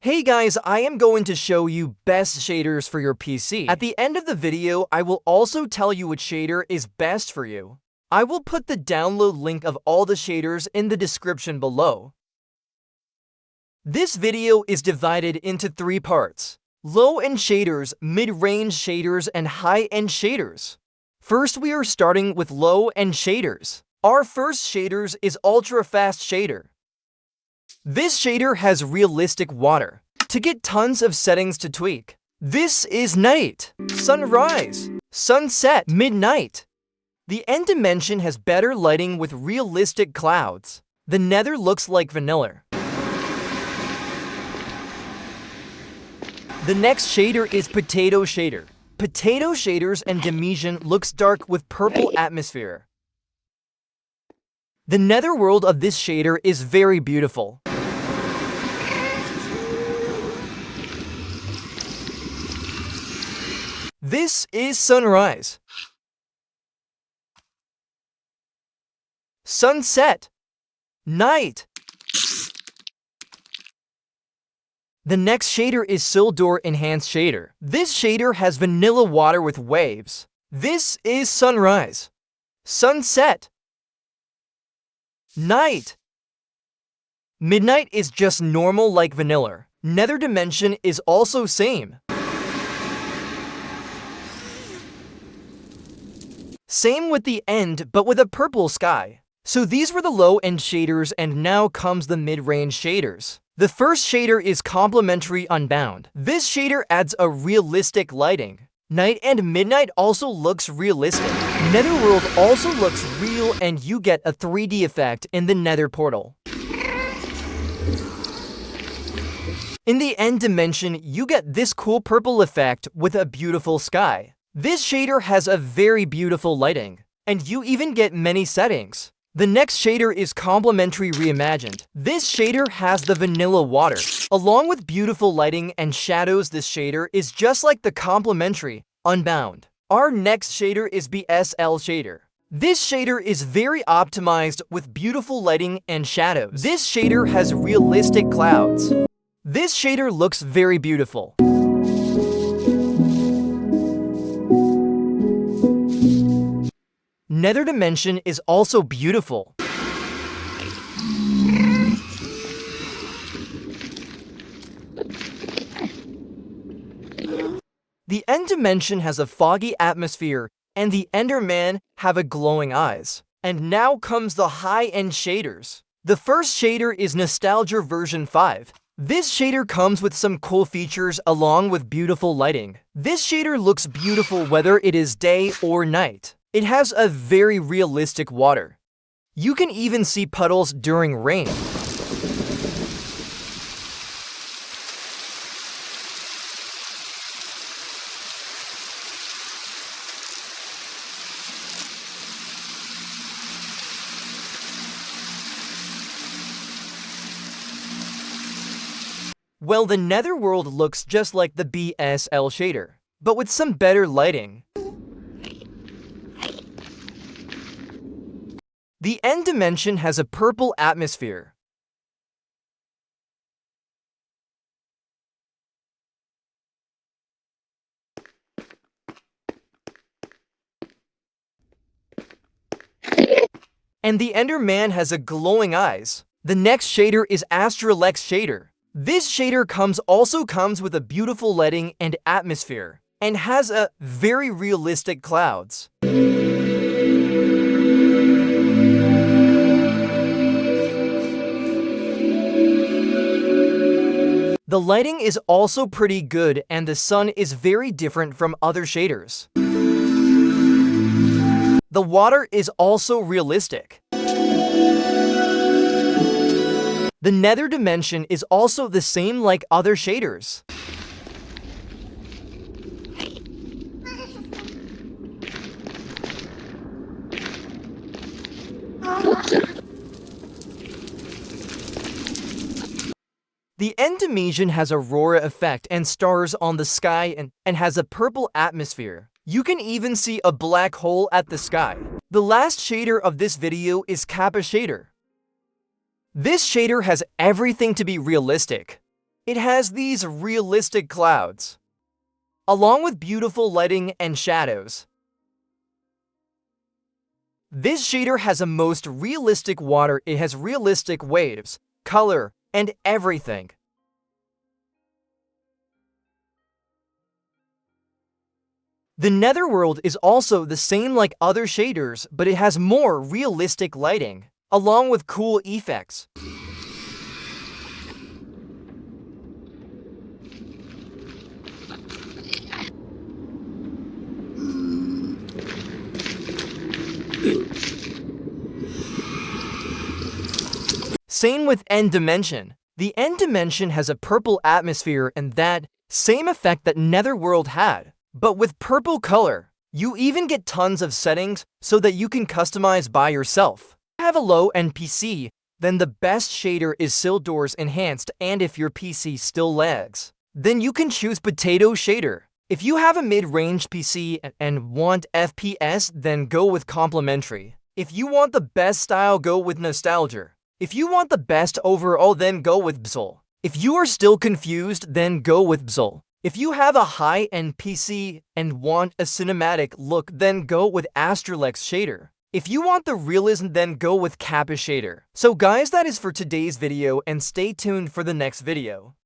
Hey guys, I am going to show you best shaders for your PC. At the end of the video, I will also tell you which shader is best for you. I will put the download link of all the shaders in the description below. This video is divided into 3 parts: low-end shaders, mid-range shaders, and high-end shaders. First, we are starting with low-end shaders. Our first shaders is ultra-fast shader. This shader has realistic water to get tons of settings to tweak. This is night, sunrise, sunset, midnight. The end dimension has better lighting with realistic clouds. The nether looks like vanilla. The next shader is potato shader. Potato shaders and dimension looks dark with purple atmosphere. The nether world of this shader is very beautiful. This is sunrise, sunset, night. The next shader is SILDUR'S Enhanced Shader. This shader has vanilla water with waves. This is sunrise, sunset, night. Midnight is just normal like vanilla. Nether dimension is also same. Same with the end, but with a purple sky. So these were the low-end shaders, and now comes the mid-range shaders. The first shader is Complementary Unbound. This shader adds a realistic lighting. Night and midnight also looks realistic. Netherworld also looks real, and you get a 3D effect in the nether portal. In the end dimension, you get this cool purple effect with a beautiful sky. This shader has a very beautiful lighting, and you even get many settings. The next shader is Complementary Reimagined. This shader has the vanilla water. Along with beautiful lighting and shadows, this shader is just like the Complementary Unbound. Our next shader is BSL shader. This shader is very optimized with beautiful lighting and shadows. This shader has realistic clouds. This shader looks very beautiful. Nether dimension is also beautiful. The end dimension has a foggy atmosphere, and the Enderman have a glowing eyes. And now comes the high-end shaders. The first shader is Nostalgia version 5. This shader comes with some cool features along with beautiful lighting. This shader looks beautiful whether it is day or night. It has a very realistic water. You can even see puddles during rain. Well, the netherworld looks just like the BSL shader, but with some better lighting. The end dimension has a purple atmosphere. And the Enderman has a glowing eyes. The next shader is ASTRALEX shader. This shader also comes with a beautiful lighting and atmosphere, and has a very realistic clouds. The lighting is also pretty good, and the sun is very different from other shaders. The water is also realistic. The nether dimension is also the same like other shaders. The end dimension has aurora effect and stars on the sky and has a purple atmosphere. You can even see a black hole at the sky. The last shader of this video is KAPPA shader. This shader has everything to be realistic. It has these realistic clouds, along with beautiful lighting and shadows. This shader has a most realistic water. It has realistic waves, color, and everything. The Netherworld is also the same like other shaders, but it has more realistic lighting, along with cool effects. Same with End Dimension. The End Dimension has a purple atmosphere and that same effect that Netherworld had, but with purple color. You even get tons of settings so that you can customize by yourself. If you have a low-end PC, then the best shader is SILDUR'S Enhanced, and if your PC still lags, then you can choose Potato Shader. If you have a mid-range PC and want FPS, then go with Complementary. If you want the best style, go with Nostalgia. If you want the best overall, then go with BZL. If you are still confused, then go with BZL. If you have a high-end PC and want a cinematic look, then go with ASTRALEX shader. If you want the realism, then go with KAPPA shader. So guys, that is for today's video, and stay tuned for the next video.